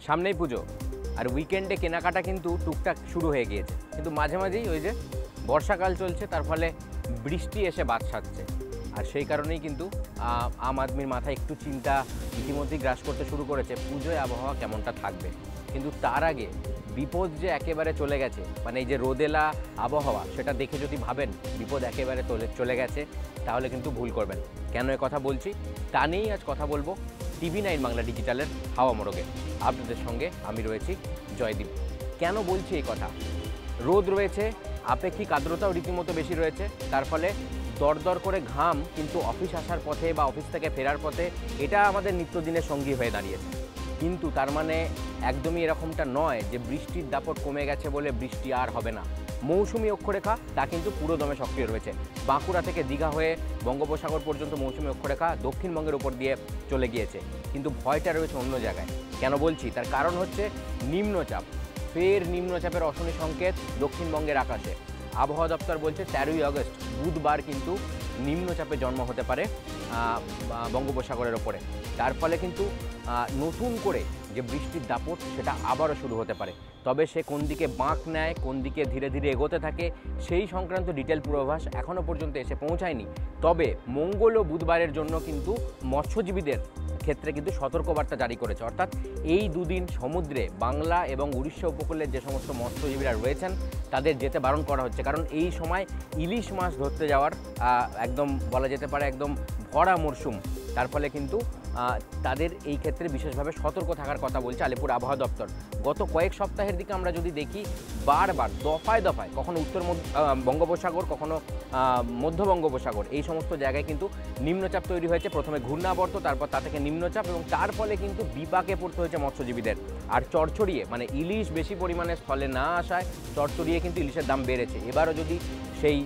সামনেই পুজো আর উইকেন্ডে কেনাকাটা কিন্তু টুকটাক শুরু হয়ে গিয়েছে, কিন্তু মাঝে মাঝেই ওই যে বর্ষাকাল চলছে, তার ফলে বৃষ্টি এসে বাদ সাধছে। আর সেই কারণেই কিন্তু আম আদমির মাথায় একটু চিন্তা ইতিমধ্যেই গ্রাস করতে শুরু করেছে পুজোয় আবহাওয়া কেমনটা থাকবে। কিন্তু তার আগে বিপদ যে একেবারে চলে গেছে, মানে এই যে রোদেলা আবহাওয়া, সেটা দেখে যদি ভাবেন বিপদ একেবারে চলে গেছে, তাহলে কিন্তু ভুল করবেন। কেন এ কথা বলছি তা নিয়েই আজ কথা বলবো TV9 বাংলা ডিজিটালের হাওয়া মোড়কে। আপনাদের সঙ্গে আমি রয়েছি জয়দীপ। কেন বলছি এই কথা? রোদ রয়েছে, আপেক্ষিক আর্দ্রতাও রীতিমতো বেশি রয়েছে, তার ফলে দরদর করে ঘাম কিন্তু অফিস আসার পথে বা অফিস থেকে ফেরার পথে এটা আমাদের নিত্যদিনের সঙ্গী হয়ে দাঁড়িয়েছে। কিন্তু তার মানে একদমই এরকমটা নয় যে বৃষ্টির দাপট কমে গেছে বলে বৃষ্টি আর হবে না। মৌসুমি অক্ষরেখা তা কিন্তু পুরো দমে সক্রিয় রয়েছে। বাঁকুড়া থেকে দীঘা হয়ে বঙ্গোপসাগর পর্যন্ত মৌসুমি অক্ষরেখা দক্ষিণবঙ্গের উপর দিয়ে চলে গিয়েছে, কিন্তু ভয়টা রয়েছে অন্য জায়গায়। কেন বলছি? তার কারণ হচ্ছে নিম্নচাপ। ফের নিম্নচাপের অশনি সংকেত দক্ষিণবঙ্গের আকাশে। আবহাওয়া দপ্তর বলছে 13ই আগস্ট বুধবার কিন্তু নিম্নচাপে জন্ম হতে পারে বঙ্গোপসাগরের ওপরে। তার ফলে কিন্তু নতুন করে যে বৃষ্টির দাপট সেটা আবারও শুরু হতে পারে। তবে সে কোন দিকে বাঁক নেয়, কোন দিকে ধীরে ধীরে এগোতে থাকে, সেই সংক্রান্ত ডিটেল পূর্বাভাস এখনও পর্যন্ত এসে পৌঁছায়নি। তবে মঙ্গল ও বুধবারের জন্য কিন্তু মৎস্যজীবীদের ক্ষেত্রে কিন্তু সতর্কবার্তা জারি করেছে। অর্থাৎ এই দুদিন সমুদ্রে বাংলা এবং উড়িষ্যা উপকূলের যে সমস্ত মৎস্যজীবীরা রয়েছেন তাদের যেতে বারণ করা হচ্ছে, কারণ এই সময় ইলিশ মাছ ধরতে যাওয়ার একদম বলা যেতে পারে একদম ভরা মরশুম। তার ফলে কিন্তু তাদের এই ক্ষেত্রে বিশেষভাবে সতর্ক থাকার কথা বলছে আলিপুর আবহাওয়া দপ্তর। গত কয়েক সপ্তাহের দিকে আমরা যদি দেখি, বারবার দফায় দফায় কখনো উত্তর বঙ্গোপসাগর, কখনো মধ্য বঙ্গোপসাগর, এই সমস্ত জায়গায় কিন্তু নিম্নচাপ তৈরি হয়েছে। প্রথমে ঘূর্ণাবর্ত, তারপর তা থেকে নিম্নচাপ, এবং তার ফলে কিন্তু বিপাকে পড়তে হয়েছে মৎস্যজীবীদের। আর চড়চড়িয়ে মানে ইলিশ বেশি পরিমাণে স্থলে না আসায় চড়চড়িয়ে কিন্তু ইলিশের দাম বেড়েছে। এবারও যদি সেই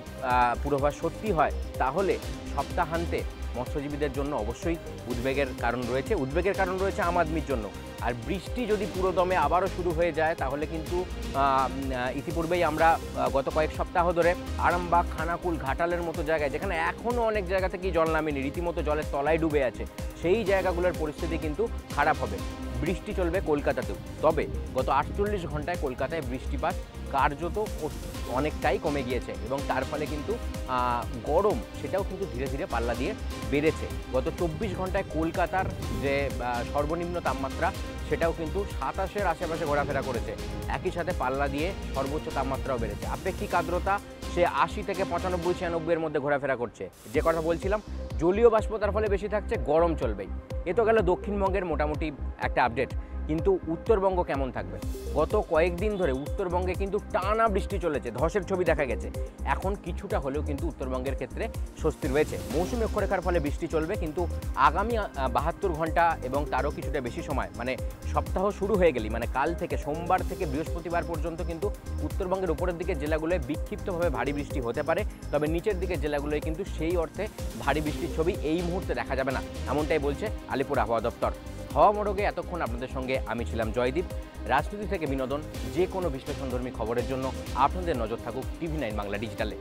পূর্বাভাস সত্যি হয় তাহলে সপ্তাহান্তে মৎস্যজীবীদের জন্য অবশ্যই উদ্বেগের কারণ রয়েছে। উদ্বেগের কারণ রয়েছে আম আদমির জন্য। আর বৃষ্টি যদি পুরোদমে আবারও শুরু হয়ে যায় তাহলে কিন্তু ইতিপূর্বেই আমরা গত কয়েক সপ্তাহ ধরে আরামবাগ, খানাকুল, ঘাটালের মতো জায়গায়, যেখানে এখনও অনেক জায়গা থেকেই জল নামেনি, রীতিমতো জলের তলায় ডুবে আছে, সেই জায়গাগুলোর পরিস্থিতি কিন্তু খারাপ হবে। বৃষ্টি চলবে কলকাতাতেও। তবে গত 48 ঘন্টায় কলকাতায় বৃষ্টিপাত কার্যত অনেকটাই কমে গিয়েছে, এবং তার ফলে কিন্তু গরম সেটাও কিন্তু ধীরে ধীরে পাল্লা দিয়ে বেড়েছে। গত 24 ঘন্টায় কলকাতার যে সর্বনিম্ন তাপমাত্রা সেটাও কিন্তু 27-এর আশেপাশে ঘোরাফেরা করেছে। একই সাথে পাল্লা দিয়ে সর্বোচ্চ তাপমাত্রাও বেড়েছে। আপেক্ষিক আর্দ্রতা সে 80 থেকে 95-96-এর মধ্যে ঘোরাফেরা করছে। যে কথা বলছিলাম, জলীয় বাষ্প তার ফলে বেশি থাকছে, গরম চলবেই। এ তো গেল দক্ষিণবঙ্গের মোটামুটি একটা আপডেট। কিন্তু উত্তরবঙ্গ কেমন থাকবে? গত কয়েকদিন ধরে উত্তরবঙ্গে কিন্তু টানা বৃষ্টি চলেছে, ধসের ছবি দেখা গেছে। এখন কিছুটা হলেও কিন্তু উত্তরবঙ্গের ক্ষেত্রে স্বস্তি রয়েছে। মৌসুমী অক্ষরেখার ফলে বৃষ্টি চলবে, কিন্তু আগামী 72 ঘন্টা এবং তারও কিছুটা বেশি সময়, মানে সপ্তাহ শুরু হয়ে গেলেই, মানে কাল থেকে সোমবার থেকে বৃহস্পতিবার পর্যন্ত কিন্তু উত্তরবঙ্গের উপরের দিকের জেলাগুলোয় বিক্ষিপ্তভাবে ভারী বৃষ্টি হতে পারে। তবে নিচের দিকের জেলাগুলোয় কিন্তু সেই অর্থে ভারী বৃষ্টির ছবি এই মুহূর্তে দেখা যাবে না, এমনটাই বলছে আলিপুর আবহাওয়া দপ্তর। হাওয়া মোড়কে এতক্ষণ আপনাদের সঙ্গে আমি ছিলাম জয়দীপ। রাজনীতি থেকে বিনোদন, যে কোনো বিশ্লেষণধর্মী খবরের জন্য আপনাদের নজর থাকুক TV9 বাংলা ডিজিটালে।